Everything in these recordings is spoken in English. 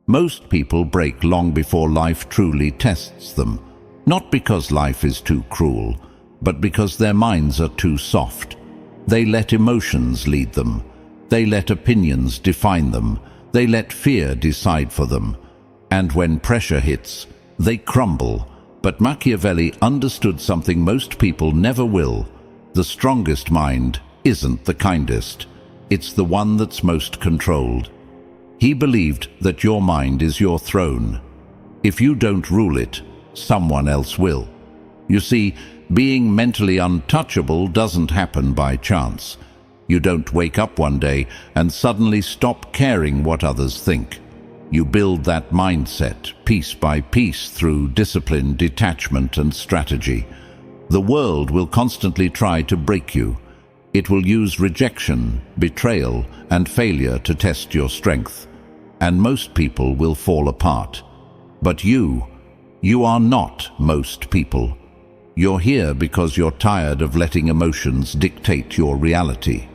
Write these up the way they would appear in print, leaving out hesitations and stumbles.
Most people break long before life truly tests them, not because life is too cruel, but because their minds are too soft. They let emotions lead them. They let opinions define them. They let fear decide for them. And when pressure hits, they crumble. But Machiavelli understood something most people never will. The strongest mind isn't the kindest. It's the one that's most controlled. He believed that your mind is your throne. If you don't rule it, someone else will. You see, being mentally untouchable doesn't happen by chance. You don't wake up one day and suddenly stop caring what others think. You build that mindset piece by piece through discipline, detachment, and strategy. The world will constantly try to break you. It will use rejection, betrayal, and failure to test your strength. And most people will fall apart. But you are not most people. You're here because you're tired of letting emotions dictate your reality.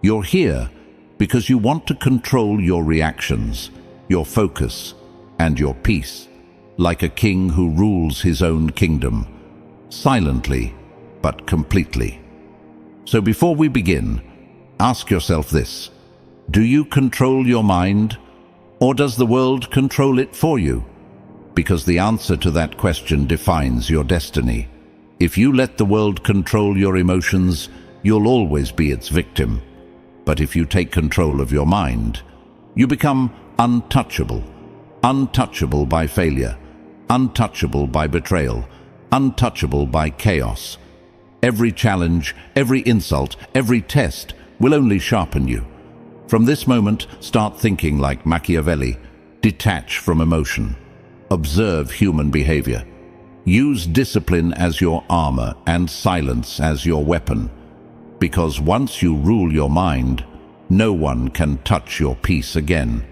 You're here because you want to control your reactions, your focus, and your peace, like a king who rules his own kingdom, silently but completely. So before we begin, ask yourself this: do you control your mind, or does the world control it for you? Because the answer to that question defines your destiny. If you let the world control your emotions, you'll always be its victim. But if you take control of your mind, you become untouchable. Untouchable by failure, untouchable by betrayal, untouchable by chaos. Every challenge, every insult, every test will only sharpen you. From this moment, start thinking like Machiavelli. Detach from emotion. Observe human behavior. Use discipline as your armor and silence as your weapon. Because once you rule your mind, no one can touch your peace again.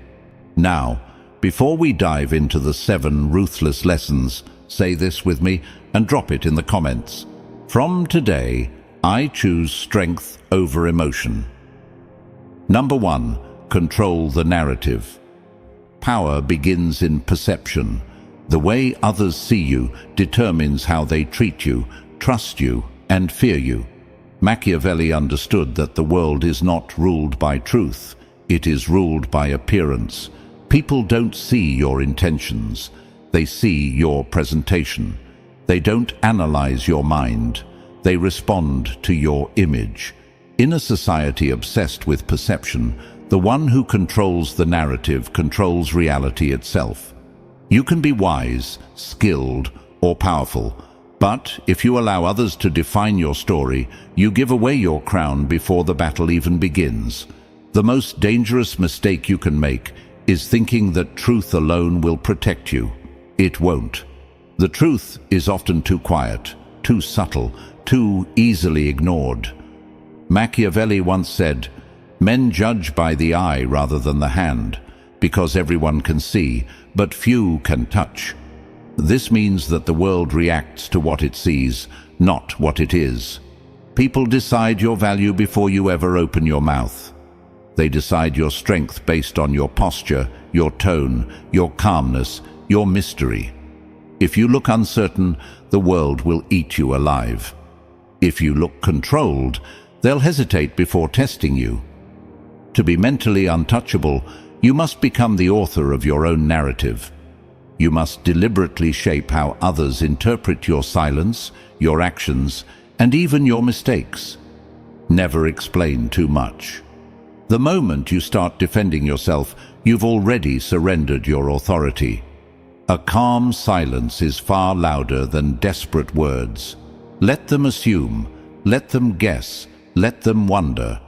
Now, before we dive into the 7 ruthless lessons, say this with me and drop it in the comments. From today, I choose strength over emotion. Number 1, control the narrative. Power begins in perception. The way others see you determines how they treat you, trust you, and fear you. Machiavelli understood that the world is not ruled by truth, it is ruled by appearance. People don't see your intentions, they see your presentation. They don't analyze your mind, they respond to your image. In a society obsessed with perception, the one who controls the narrative controls reality itself. You can be wise, skilled, or powerful, but if you allow others to define your story, you give away your crown before the battle even begins. The most dangerous mistake you can make is thinking that truth alone will protect you. It won't. The truth is often too quiet, too subtle, too easily ignored. Machiavelli once said, "Men judge by the eye rather than the hand, because everyone can see, but few can touch." This means that the world reacts to what it sees, not what it is. People decide your value before you ever open your mouth. They decide your strength based on your posture, your tone, your calmness, your mystery. If you look uncertain, the world will eat you alive. If you look controlled, they'll hesitate before testing you. To be mentally untouchable, you must become the author of your own narrative. You must deliberately shape how others interpret your silence, your actions, and even your mistakes. Never explain too much. The moment you start defending yourself, you've already surrendered your authority. A calm silence is far louder than desperate words. Let them assume, let them guess, let them wonder.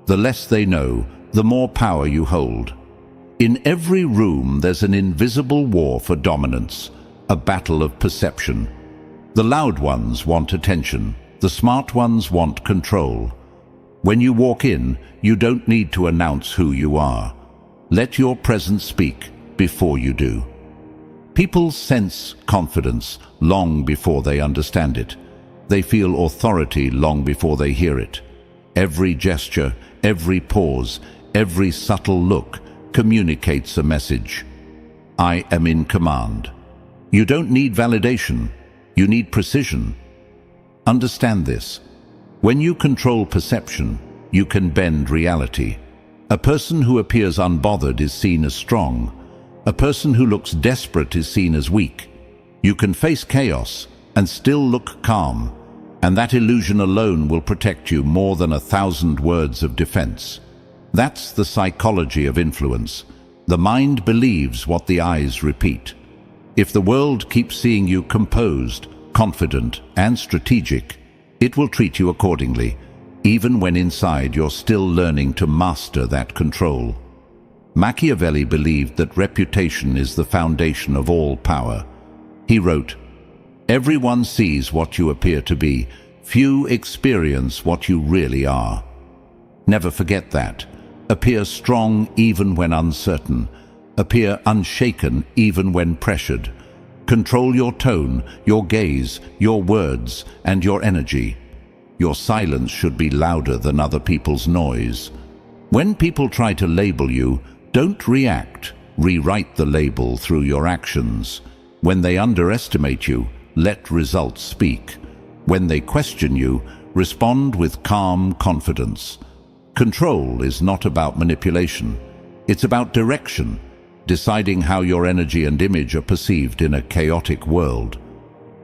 The less they know, the more power you hold. In every room there's an invisible war for dominance, a battle of perception. The loud ones want attention, the smart ones want control. When you walk in, you don't need to announce who you are. Let your presence speak before you do. People sense confidence long before they understand it. They feel authority long before they hear it. Every gesture, every pause, every subtle look communicates a message. I am in command. You don't need validation. You need precision. Understand this. When you control perception, you can bend reality. A person who appears unbothered is seen as strong. A person who looks desperate is seen as weak. You can face chaos and still look calm, and that illusion alone will protect you more than 1,000 words of defense. That's the psychology of influence. The mind believes what the eyes repeat. If the world keeps seeing you composed, confident, and strategic, it will treat you accordingly, even when inside you're still learning to master that control. Machiavelli believed that reputation is the foundation of all power. He wrote, "Everyone sees what you appear to be. Few experience what you really are." Never forget that. Appear strong even when uncertain. Appear unshaken even when pressured. Control your tone, your gaze, your words, and your energy. Your silence should be louder than other people's noise. When people try to label you, don't react. Rewrite the label through your actions. When they underestimate you, let results speak. When they question you, respond with calm confidence. Control is not about manipulation. It's about direction, deciding how your energy and image are perceived in a chaotic world.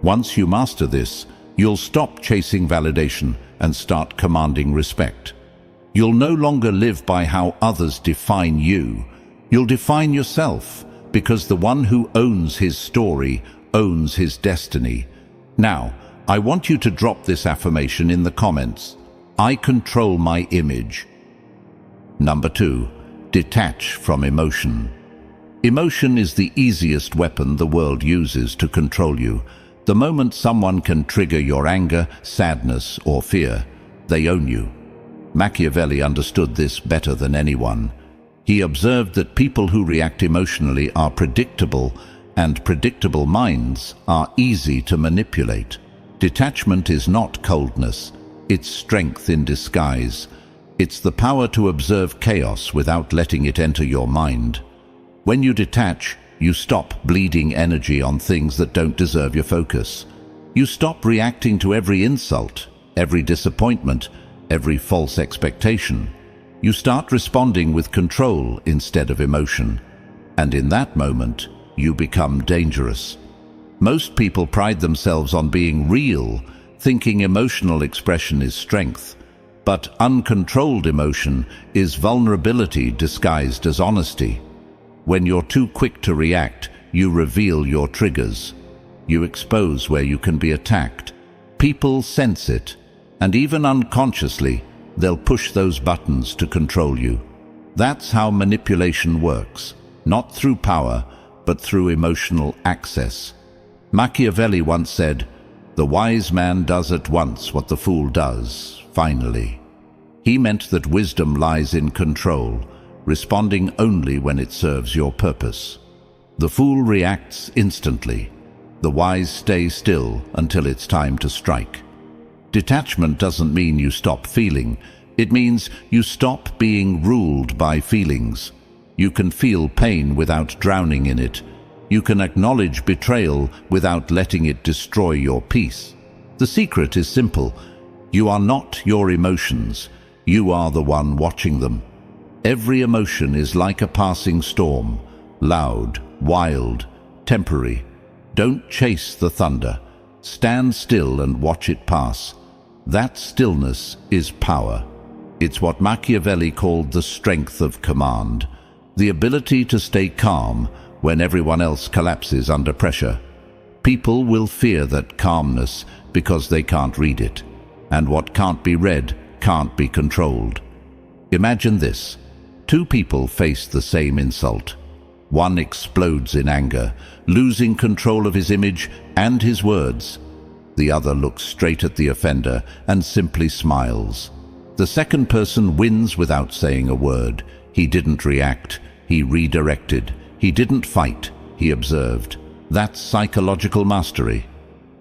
Once you master this, you'll stop chasing validation and start commanding respect. You'll no longer live by how others define you. You'll define yourself, because the one who owns his story owns his destiny. Now, I want you to drop this affirmation in the comments. I control my image. Number 2, detach from emotion. Emotion is the easiest weapon the world uses to control you. The moment someone can trigger your anger, sadness, or fear, they own you. Machiavelli understood this better than anyone. He observed that people who react emotionally are predictable, and predictable minds are easy to manipulate. Detachment is not coldness, it's strength in disguise. It's the power to observe chaos without letting it enter your mind. When you detach, you stop bleeding energy on things that don't deserve your focus. You stop reacting to every insult, every disappointment, every false expectation. You start responding with control instead of emotion. And in that moment, you become dangerous. Most people pride themselves on being real, thinking emotional expression is strength. But uncontrolled emotion is vulnerability disguised as honesty. When you're too quick to react, you reveal your triggers. You expose where you can be attacked. People sense it, and even unconsciously, they'll push those buttons to control you. That's how manipulation works, not through power, but through emotional access. Machiavelli once said, "The wise man does at once what the fool does, finally." He meant that wisdom lies in control, responding only when it serves your purpose. The fool reacts instantly. The wise stay still until it's time to strike. Detachment doesn't mean you stop feeling. It means you stop being ruled by feelings. You can feel pain without drowning in it. You can acknowledge betrayal without letting it destroy your peace. The secret is simple. You are not your emotions. You are the one watching them. Every emotion is like a passing storm, loud, wild, temporary. Don't chase the thunder. Stand still and watch it pass. That stillness is power. It's what Machiavelli called the strength of command, the ability to stay calm when everyone else collapses under pressure. People will fear that calmness because they can't read it, and what can't be read can't be controlled. Imagine this. Two people face the same insult. One explodes in anger, losing control of his image and his words. The other looks straight at the offender and simply smiles. The second person wins without saying a word. He didn't react, he redirected. He didn't fight, he observed. That's psychological mastery.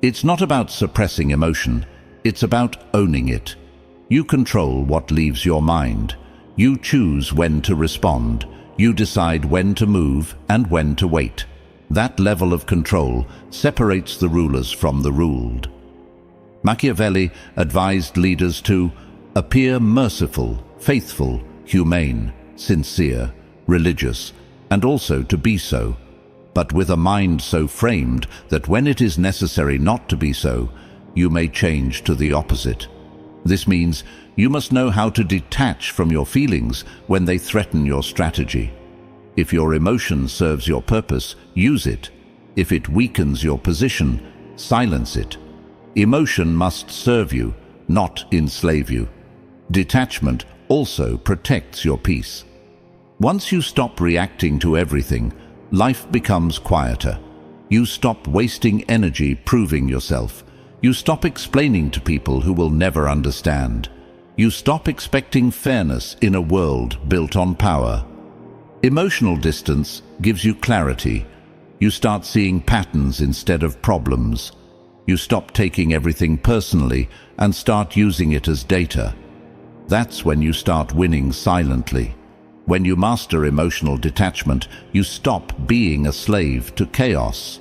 It's not about suppressing emotion, it's about owning it. You control what leaves your mind. You choose when to respond. You decide when to move and when to wait. That level of control separates the rulers from the ruled. Machiavelli advised leaders to appear merciful, faithful, humane, sincere, religious, and also to be so, but with a mind so framed that when it is necessary not to be so, you may change to the opposite. This means you must know how to detach from your feelings when they threaten your strategy. If your emotion serves your purpose, use it. If it weakens your position, silence it. Emotion must serve you, not enslave you. Detachment also protects your peace. Once you stop reacting to everything, life becomes quieter. You stop wasting energy proving yourself. You stop explaining to people who will never understand. You stop expecting fairness in a world built on power. Emotional distance gives you clarity. You start seeing patterns instead of problems. You stop taking everything personally and start using it as data. That's when you start winning silently. When you master emotional detachment, you stop being a slave to chaos.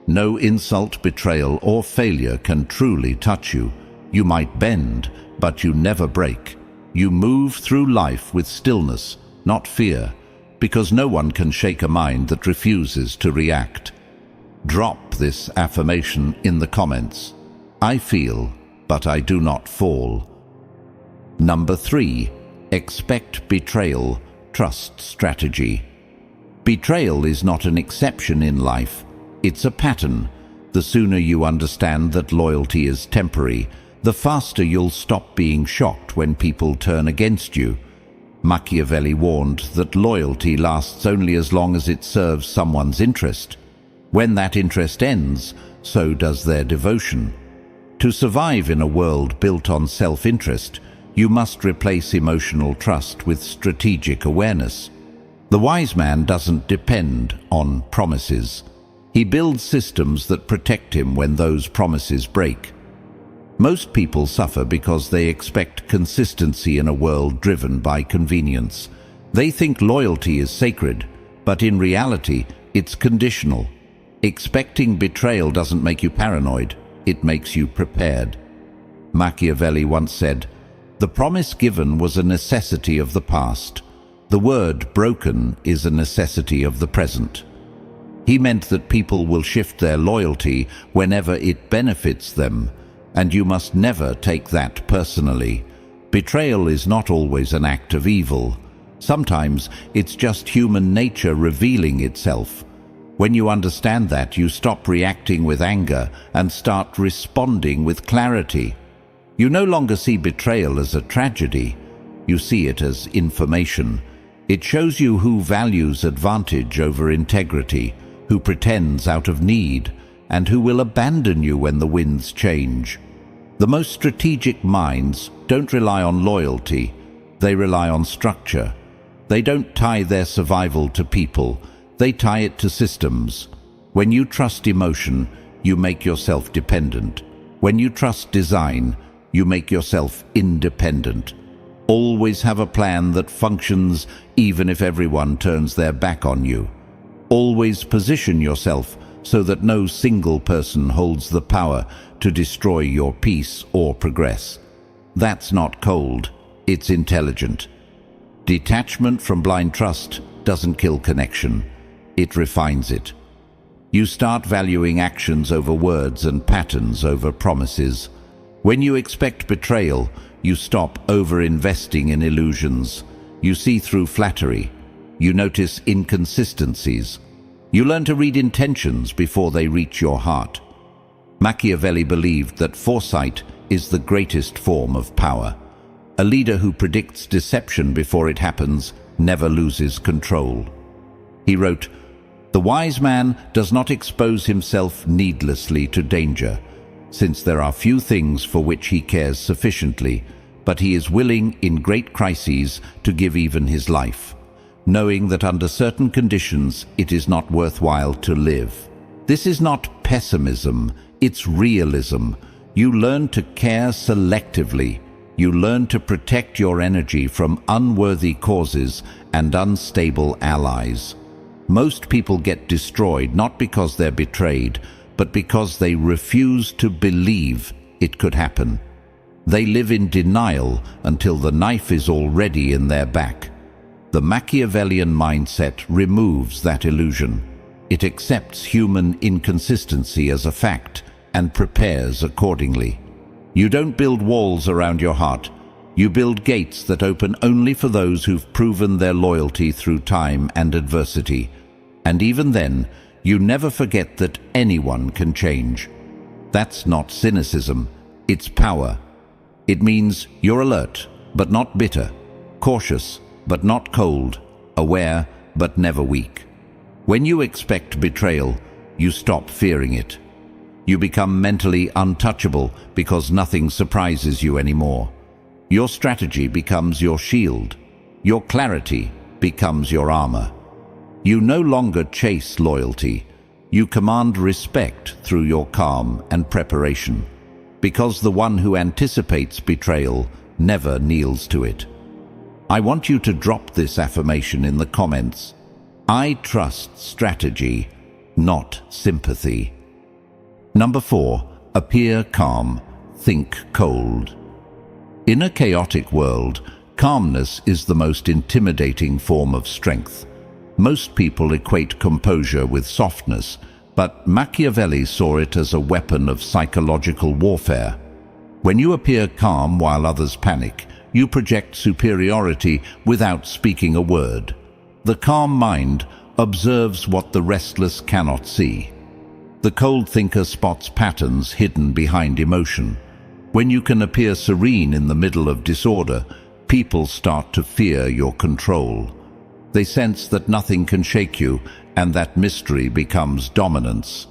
No insult, betrayal, or failure can truly touch you. You might bend, but you never break. You move through life with stillness, not fear, because no one can shake a mind that refuses to react. Drop this affirmation in the comments. I feel, but I do not fall. Number 3. Expect betrayal. Trust strategy. Betrayal is not an exception in life. It's a pattern. The sooner you understand that loyalty is temporary, the faster you'll stop being shocked when people turn against you. Machiavelli warned that loyalty lasts only as long as it serves someone's interest. When that interest ends, so does their devotion. To survive in a world built on self-interest, you must replace emotional trust with strategic awareness. The wise man doesn't depend on promises. He builds systems that protect him when those promises break. Most people suffer because they expect consistency in a world driven by convenience. They think loyalty is sacred, but in reality, it's conditional. Expecting betrayal doesn't make you paranoid, it makes you prepared. Machiavelli once said, "The promise given was a necessity of the past. The word broken is a necessity of the present." He meant that people will shift their loyalty whenever it benefits them, and you must never take that personally. Betrayal is not always an act of evil. Sometimes it's just human nature revealing itself. When you understand that, you stop reacting with anger and start responding with clarity. You no longer see betrayal as a tragedy. You see it as information. It shows you who values advantage over integrity, who pretends out of need, and who will abandon you when the winds change. The most strategic minds don't rely on loyalty, they rely on structure. They don't tie their survival to people, they tie it to systems. When you trust emotion, you make yourself dependent. When you trust design, you make yourself independent. Always have a plan that functions even if everyone turns their back on you. Always position yourself so that no single person holds the power to destroy your peace or progress. That's not cold, it's intelligent. Detachment from blind trust doesn't kill connection, it refines it. You start valuing actions over words and patterns over promises. When you expect betrayal, you stop over-investing in illusions. You see through flattery. You notice inconsistencies. You learn to read intentions before they reach your heart. Machiavelli believed that foresight is the greatest form of power. A leader who predicts deception before it happens never loses control. He wrote, "The wise man does not expose himself needlessly to danger, since there are few things for which he cares sufficiently, but he is willing in great crises to give even his life, knowing that under certain conditions it is not worthwhile to live." This is not pessimism, it's realism. You learn to care selectively. You learn to protect your energy from unworthy causes and unstable allies. Most people get destroyed not because they're betrayed, but because they refuse to believe it could happen. They live in denial until the knife is already in their back. The Machiavellian mindset removes that illusion. It accepts human inconsistency as a fact and prepares accordingly. You don't build walls around your heart. You build gates that open only for those who've proven their loyalty through time and adversity. And even then, you never forget that anyone can change. That's not cynicism, it's power. It means you're alert, but not bitter, cautious, but not cold, aware, but never weak. When you expect betrayal, you stop fearing it. You become mentally untouchable because nothing surprises you anymore. Your strategy becomes your shield. Your clarity becomes your armor. You no longer chase loyalty. You command respect through your calm and preparation, because the one who anticipates betrayal never kneels to it. I want you to drop this affirmation in the comments. I trust strategy, not sympathy. Number 4. Appear calm, think cold. In a chaotic world, calmness is the most intimidating form of strength. Most people equate composure with softness, but Machiavelli saw it as a weapon of psychological warfare. When you appear calm while others panic, you project superiority without speaking a word. The calm mind observes what the restless cannot see. The cold thinker spots patterns hidden behind emotion. When you can appear serene in the middle of disorder, people start to fear your control. They sense that nothing can shake you, and that mystery becomes dominance.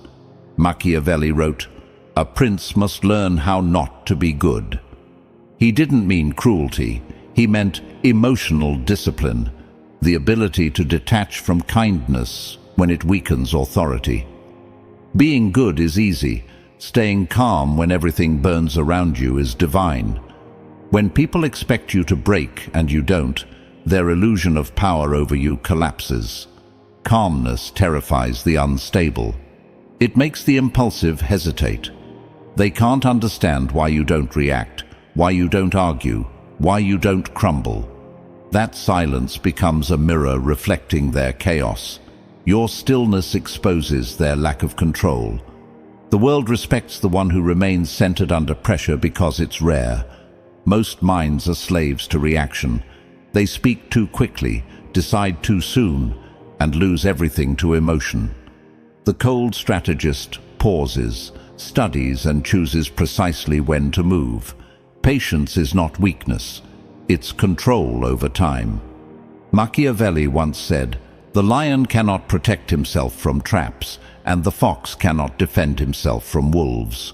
Machiavelli wrote, "A prince must learn how not to be good." He didn't mean cruelty, he meant emotional discipline, the ability to detach from kindness when it weakens authority. Being good is easy. Staying calm when everything burns around you is divine. When people expect you to break and you don't, their illusion of power over you collapses. Calmness terrifies the unstable. It makes the impulsive hesitate. They can't understand why you don't react, why you don't argue, why you don't crumble. That silence becomes a mirror reflecting their chaos. Your stillness exposes their lack of control. The world respects the one who remains centered under pressure because it's rare. Most minds are slaves to reaction. They speak too quickly, decide too soon, and lose everything to emotion. The cold strategist pauses, studies, and chooses precisely when to move. Patience is not weakness, it's control over time. Machiavelli once said, "The lion cannot protect himself from traps, and the fox cannot defend himself from wolves."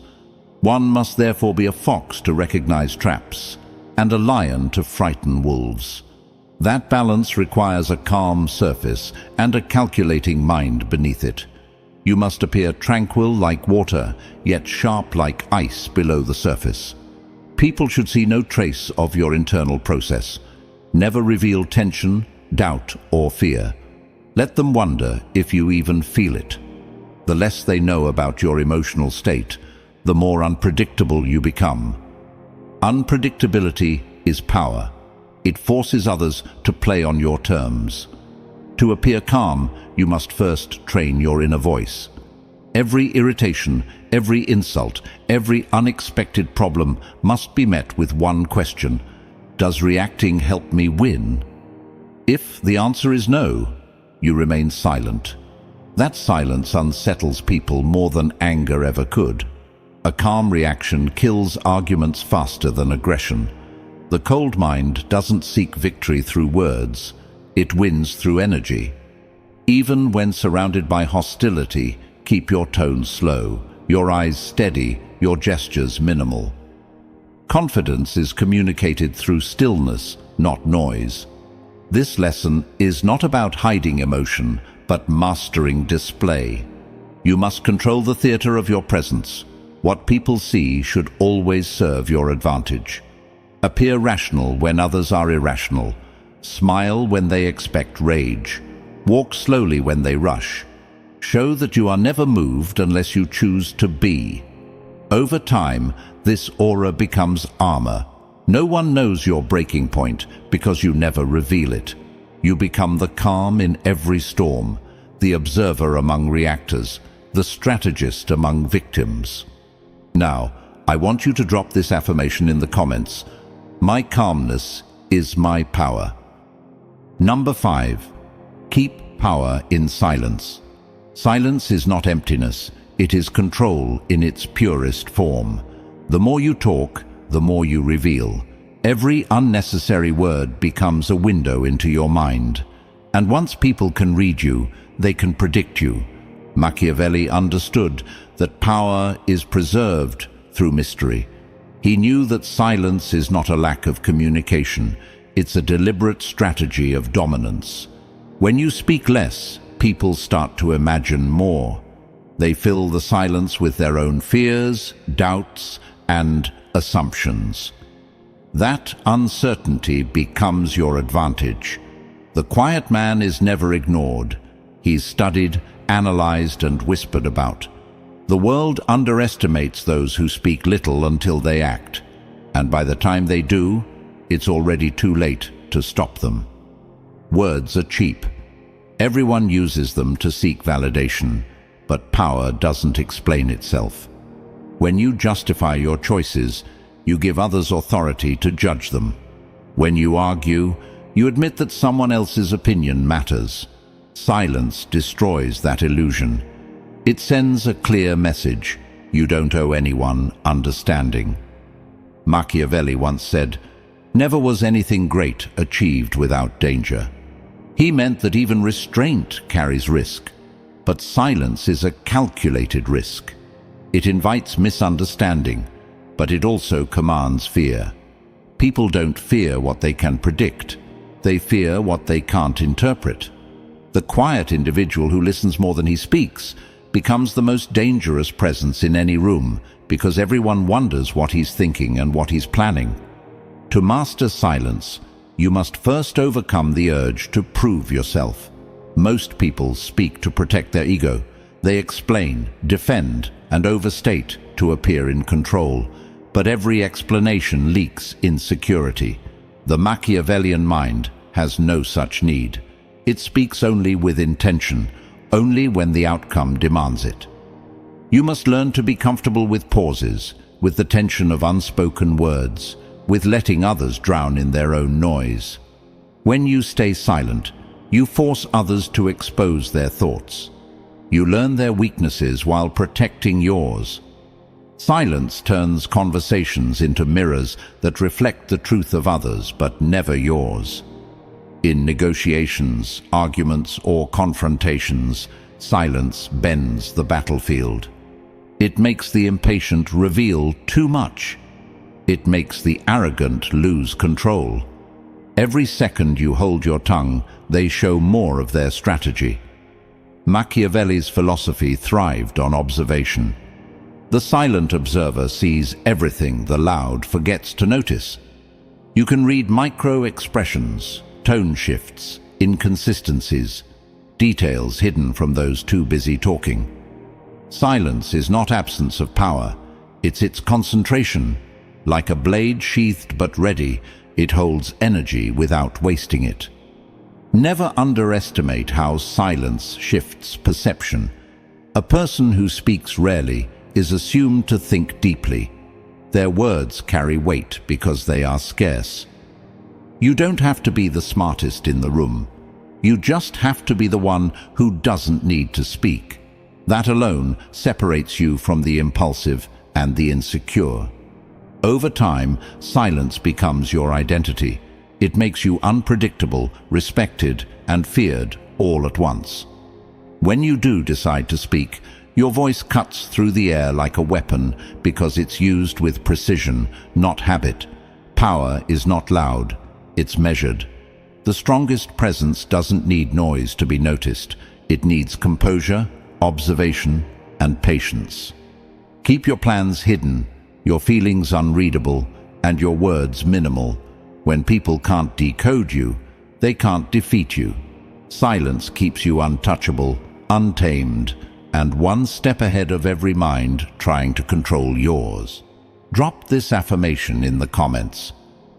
One must therefore be a fox to recognize traps, and a lion to frighten wolves. That balance requires a calm surface and a calculating mind beneath it. You must appear tranquil like water, yet sharp like ice below the surface. People should see no trace of your internal process. Never reveal tension, doubt, or fear. Let them wonder if you even feel it. The less they know about your emotional state, the more unpredictable you become. Unpredictability is power. It forces others to play on your terms. To appear calm, you must first train your inner voice. Every irritation, every insult, every unexpected problem must be met with one question: does reacting help me win? If the answer is no, you remain silent. That silence unsettles people more than anger ever could. A calm reaction kills arguments faster than aggression. The cold mind doesn't seek victory through words, it wins through energy. Even when surrounded by hostility, keep your tone slow, your eyes steady, your gestures minimal. Confidence is communicated through stillness, not noise. This lesson is not about hiding emotion, but mastering display. You must control the theater of your presence. What people see should always serve your advantage. Appear rational when others are irrational. Smile when they expect rage. Walk slowly when they rush. Show that you are never moved unless you choose to be. Over time, this aura becomes armor. No one knows your breaking point because you never reveal it. You become the calm in every storm, the observer among reactors, the strategist among victims. Now, I want you to drop this affirmation in the comments. My calmness is my power. Number 5. Keep power in silence. Silence is not emptiness, it is control in its purest form. The more you talk, the more you reveal. Every unnecessary word becomes a window into your mind. And once people can read you, they can predict you. Machiavelli understood that power is preserved through mystery. He knew that silence is not a lack of communication, it's a deliberate strategy of dominance. When you speak less, people start to imagine more. They fill the silence with their own fears, doubts, and assumptions. That uncertainty becomes your advantage. The quiet man is never ignored. He's studied, analyzed, and whispered about. The world underestimates those who speak little until they act, and by the time they do, it's already too late to stop them. Words are cheap. Everyone uses them to seek validation, but power doesn't explain itself. When you justify your choices, you give others authority to judge them. When you argue, you admit that someone else's opinion matters. Silence destroys that illusion. It sends a clear message: you don't owe anyone understanding. Machiavelli once said, "Never was anything great achieved without danger." He meant that even restraint carries risk, but silence is a calculated risk. It invites misunderstanding, but it also commands fear. People don't fear what they can predict. They fear what they can't interpret. The quiet individual who listens more than he speaks becomes the most dangerous presence in any room because everyone wonders what he's thinking and what he's planning. To master silence, you must first overcome the urge to prove yourself. Most people speak to protect their ego. They explain, defend, and overstate to appear in control. But every explanation leaks insecurity. The Machiavellian mind has no such need. It speaks only with intention, only when the outcome demands it. You must learn to be comfortable with pauses, with the tension of unspoken words, with letting others drown in their own noise. When you stay silent, you force others to expose their thoughts. You learn their weaknesses while protecting yours. Silence turns conversations into mirrors that reflect the truth of others, but never yours. In negotiations, arguments, or confrontations, silence bends the battlefield. It makes the impatient reveal too much. It makes the arrogant lose control. Every second you hold your tongue, they show more of their strategy. Machiavelli's philosophy thrived on observation. The silent observer sees everything the loud forgets to notice. You can read micro-expressions, tone shifts, inconsistencies, details hidden from those too busy talking. Silence is not absence of power, it's its concentration. Like a blade sheathed but ready, it holds energy without wasting it. Never underestimate how silence shifts perception. A person who speaks rarely is assumed to think deeply. Their words carry weight because they are scarce. You don't have to be the smartest in the room. You just have to be the one who doesn't need to speak. That alone separates you from the impulsive and the insecure. Over time, silence becomes your identity. It makes you unpredictable, respected, and feared all at once. When you do decide to speak, your voice cuts through the air like a weapon because it's used with precision, not habit. Power is not loud, it's measured. The strongest presence doesn't need noise to be noticed. It needs composure, observation, and patience. Keep your plans hidden, your feelings unreadable, and your words minimal. When people can't decode you, they can't defeat you. Silence keeps you untouchable, untamed, and one step ahead of every mind trying to control yours. Drop this affirmation in the comments.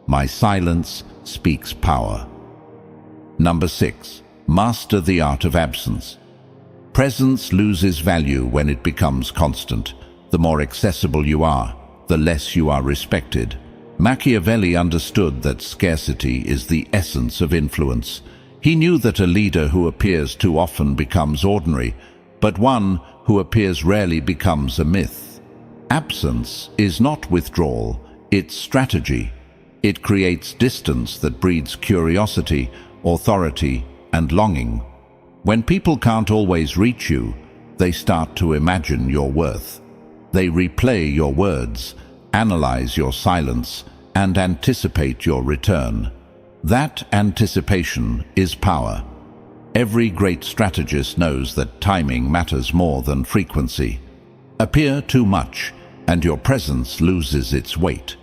My silence speaks power. Number 6. Master the art of absence. Presence loses value when it becomes constant. The more accessible you are, the less you are respected. Machiavelli understood that scarcity is the essence of influence. He knew that a leader who appears too often becomes ordinary, but one who appears rarely becomes a myth. Absence is not withdrawal, it's strategy. It creates distance that breeds curiosity, authority, and longing. When people can't always reach you, they start to imagine your worth. They replay your words, analyze your silence, and anticipate your return. That anticipation is power. Every great strategist knows that timing matters more than frequency. Appear too much, and your presence loses its weight.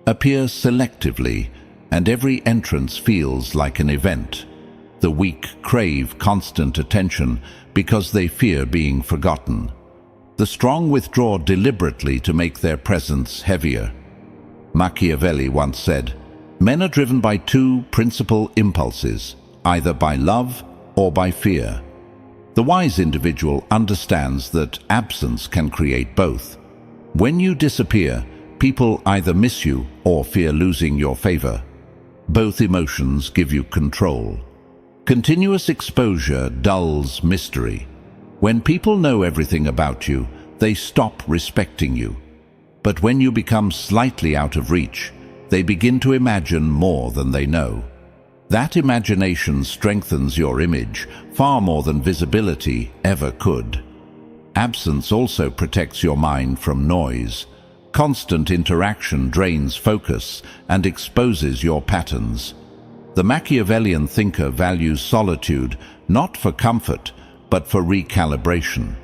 Appear selectively, and every entrance feels like an event. The weak crave constant attention because they fear being forgotten. The strong withdraw deliberately to make their presence heavier. Machiavelli once said, "Men are driven by two principal impulses, either by love or by fear." The wise individual understands that absence can create both. When you disappear, people either miss you or fear losing your favor. Both emotions give you control. Continuous exposure dulls mystery. When people know everything about you, they stop respecting you. But when you become slightly out of reach, they begin to imagine more than they know. That imagination strengthens your image far more than visibility ever could. Absence also protects your mind from noise. Constant interaction drains focus and exposes your patterns. The Machiavellian thinker values solitude not for comfort, but for recalibration.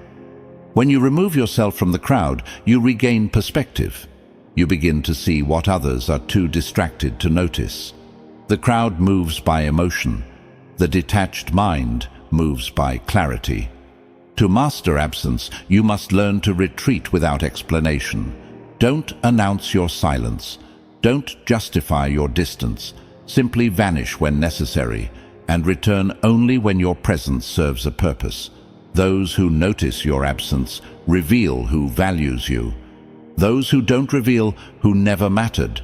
When you remove yourself from the crowd, you regain perspective. You begin to see what others are too distracted to notice. The crowd moves by emotion. The detached mind moves by clarity. To master absence, you must learn to retreat without explanation. Don't announce your silence. Don't justify your distance. Simply vanish when necessary, and return only when your presence serves a purpose. Those who notice your absence reveal who values you. Those who don't reveal who never mattered.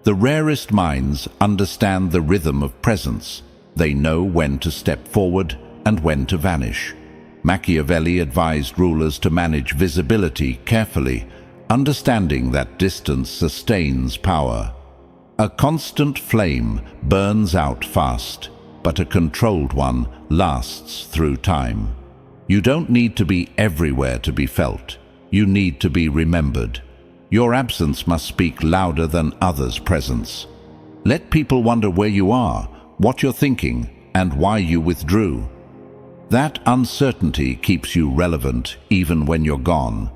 The rarest minds understand the rhythm of presence. They know when to step forward and when to vanish. Machiavelli advised rulers to manage visibility carefully, understanding that distance sustains power. A constant flame burns out fast, but a controlled one lasts through time. You don't need to be everywhere to be felt. You need to be remembered. Your absence must speak louder than others' presence. Let people wonder where you are, what you're thinking, and why you withdrew. That uncertainty keeps you relevant even when you're gone.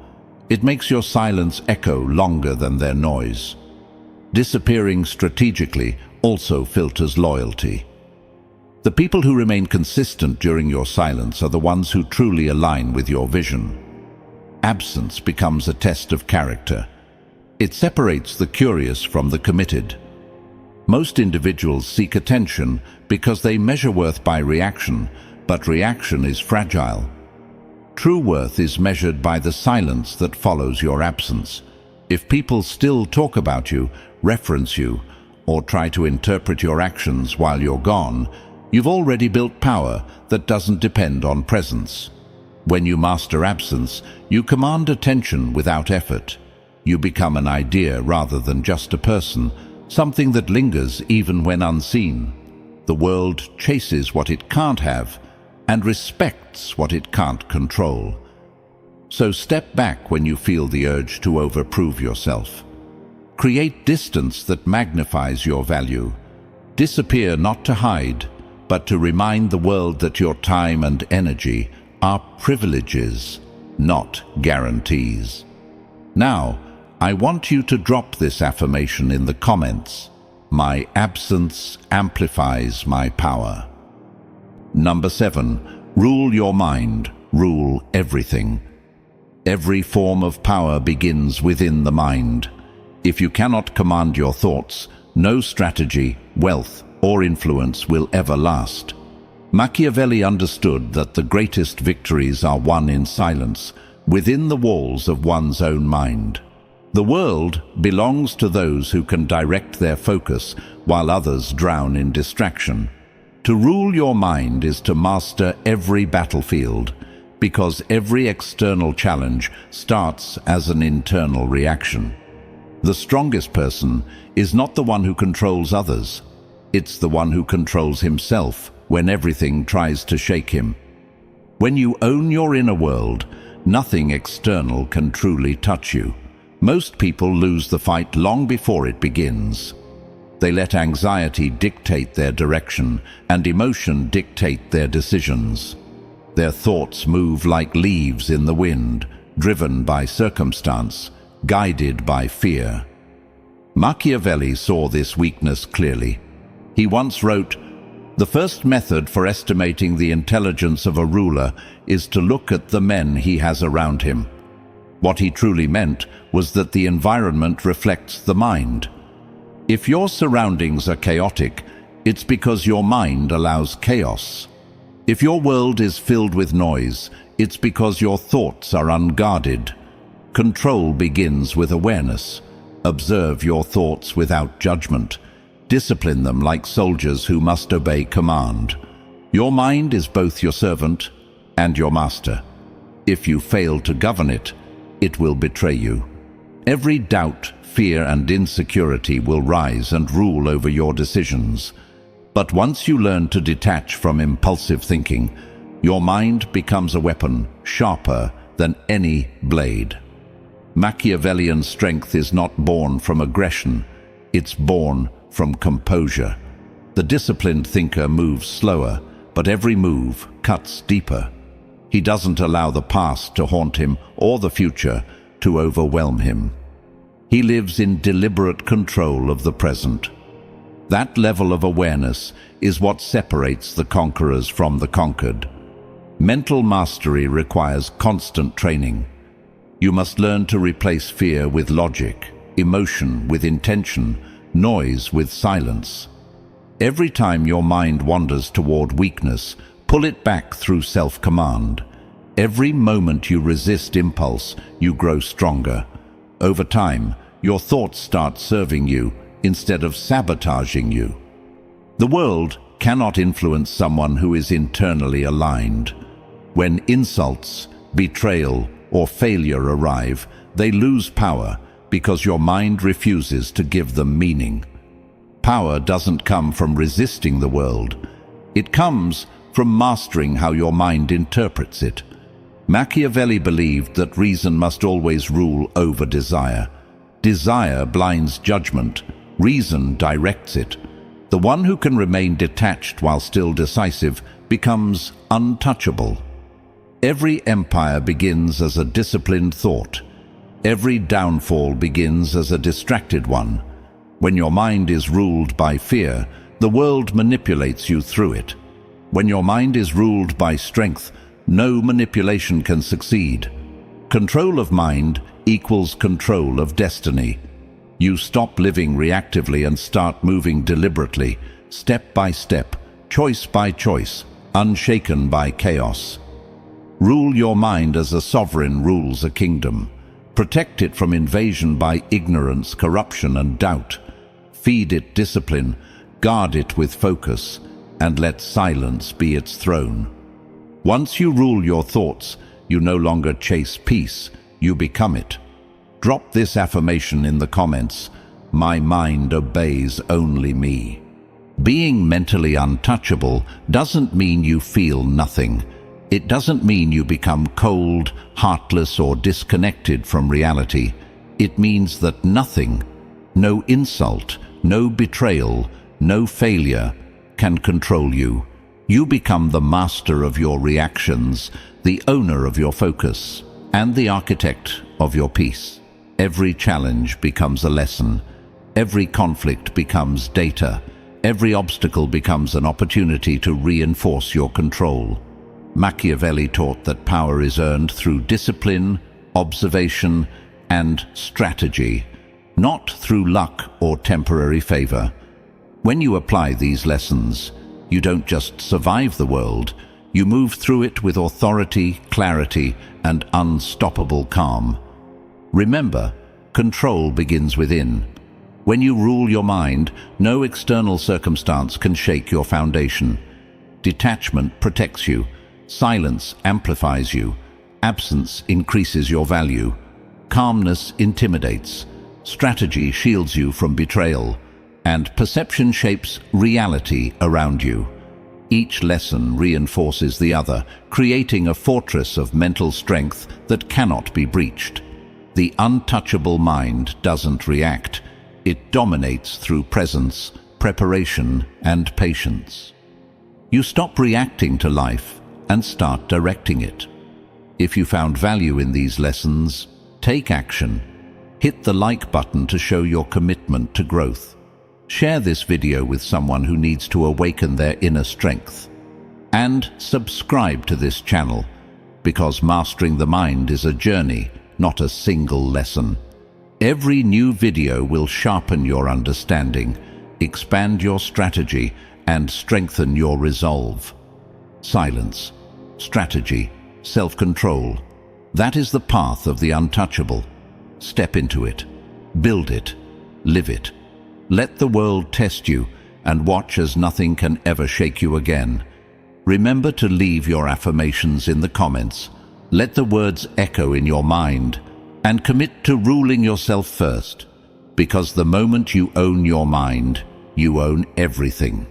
It makes your silence echo longer than their noise. Disappearing strategically also filters loyalty. The people who remain consistent during your silence are the ones who truly align with your vision. Absence becomes a test of character. It separates the curious from the committed. Most individuals seek attention because they measure worth by reaction, but reaction is fragile. True worth is measured by the silence that follows your absence. If people still talk about you, reference you, or try to interpret your actions while you're gone, you've already built power that doesn't depend on presence. When you master absence, you command attention without effort. You become an idea rather than just a person, something that lingers even when unseen. The world chases what it can't have and respects what it can't control. So step back when you feel the urge to overprove yourself. Create distance that magnifies your value. Disappear not to hide, but to remind the world that your time and energy are privileges, not guarantees. Now, I want you to drop this affirmation in the comments. My absence amplifies my power. Number 7. Rule your mind. Rule everything. Every form of power begins within the mind. If you cannot command your thoughts, no strategy, wealth, or influence will ever last. Machiavelli understood that the greatest victories are won in silence, within the walls of one's own mind. The world belongs to those who can direct their focus while others drown in distraction. To rule your mind is to master every battlefield, because every external challenge starts as an internal reaction. The strongest person is not the one who controls others. It's the one who controls himself when everything tries to shake him. When you own your inner world, nothing external can truly touch you. Most people lose the fight long before it begins. They let anxiety dictate their direction and emotion dictate their decisions. Their thoughts move like leaves in the wind, driven by circumstance, guided by fear. Machiavelli saw this weakness clearly. He once wrote, "The first method for estimating the intelligence of a ruler is to look at the men he has around him." What he truly meant was that the environment reflects the mind. If your surroundings are chaotic, it's because your mind allows chaos. If your world is filled with noise, it's because your thoughts are unguarded. Control begins with awareness. Observe your thoughts without judgment. Discipline them like soldiers who must obey command. Your mind is both your servant and your master. If you fail to govern it, it will betray you. Every doubt, fear, and insecurity will rise and rule over your decisions. But once you learn to detach from impulsive thinking, your mind becomes a weapon sharper than any blade. Machiavellian strength is not born from aggression, it's born from composure. The disciplined thinker moves slower, but every move cuts deeper. He doesn't allow the past to haunt him or the future to overwhelm him. He lives in deliberate control of the present. That level of awareness is what separates the conquerors from the conquered. Mental mastery requires constant training. You must learn to replace fear with logic, emotion with intention, noise with silence. Every time your mind wanders toward weakness, pull it back through self-command. Every moment you resist impulse, you grow stronger. Over time, your thoughts start serving you instead of sabotaging you. The world cannot influence someone who is internally aligned. When insults, betrayal, or failure arrive, they lose power because your mind refuses to give them meaning. Power doesn't come from resisting the world. It comes from mastering how your mind interprets it. Machiavelli believed that reason must always rule over desire. Desire blinds judgment. Reason directs it. The one who can remain detached while still decisive becomes untouchable. Every empire begins as a disciplined thought. Every downfall begins as a distracted one. When your mind is ruled by fear, the world manipulates you through it. When your mind is ruled by strength, no manipulation can succeed. Control of mind equals control of destiny. You stop living reactively and start moving deliberately, step by step, choice by choice, unshaken by chaos. Rule your mind as a sovereign rules a kingdom. Protect it from invasion by ignorance, corruption, and doubt. Feed it discipline, guard it with focus, and let silence be its throne. Once you rule your thoughts, you no longer chase peace, you become it. Drop this affirmation in the comments. My mind obeys only me. Being mentally untouchable doesn't mean you feel nothing. It doesn't mean you become cold, heartless, or disconnected from reality. It means that nothing, no insult, no betrayal, no failure can control you. You become the master of your reactions, the owner of your focus, and the architect of your peace. Every challenge becomes a lesson. Every conflict becomes data. Every obstacle becomes an opportunity to reinforce your control. Machiavelli taught that power is earned through discipline, observation, and strategy, not through luck or temporary favor. When you apply these lessons, you don't just survive the world, you move through it with authority, clarity, and unstoppable calm. Remember, control begins within. When you rule your mind, no external circumstance can shake your foundation. Detachment protects you. Silence amplifies you. Absence increases your value. Calmness intimidates. Strategy shields you from betrayal. And perception shapes reality around you. Each lesson reinforces the other, creating a fortress of mental strength that cannot be breached. The untouchable mind doesn't react. It dominates through presence, preparation, and patience. You stop reacting to life and start directing it. If you found value in these lessons, take action. Hit the like button to show your commitment to growth. Share this video with someone who needs to awaken their inner strength. And subscribe to this channel, because mastering the mind is a journey, not a single lesson. Every new video will sharpen your understanding, expand your strategy, and strengthen your resolve. Silence, strategy, self-control. That is the path of the untouchable. Step into it. Build it. Live it. Let the world test you, and watch as nothing can ever shake you again. Remember to leave your affirmations in the comments. Let the words echo in your mind, and commit to ruling yourself first, because the moment you own your mind, you own everything.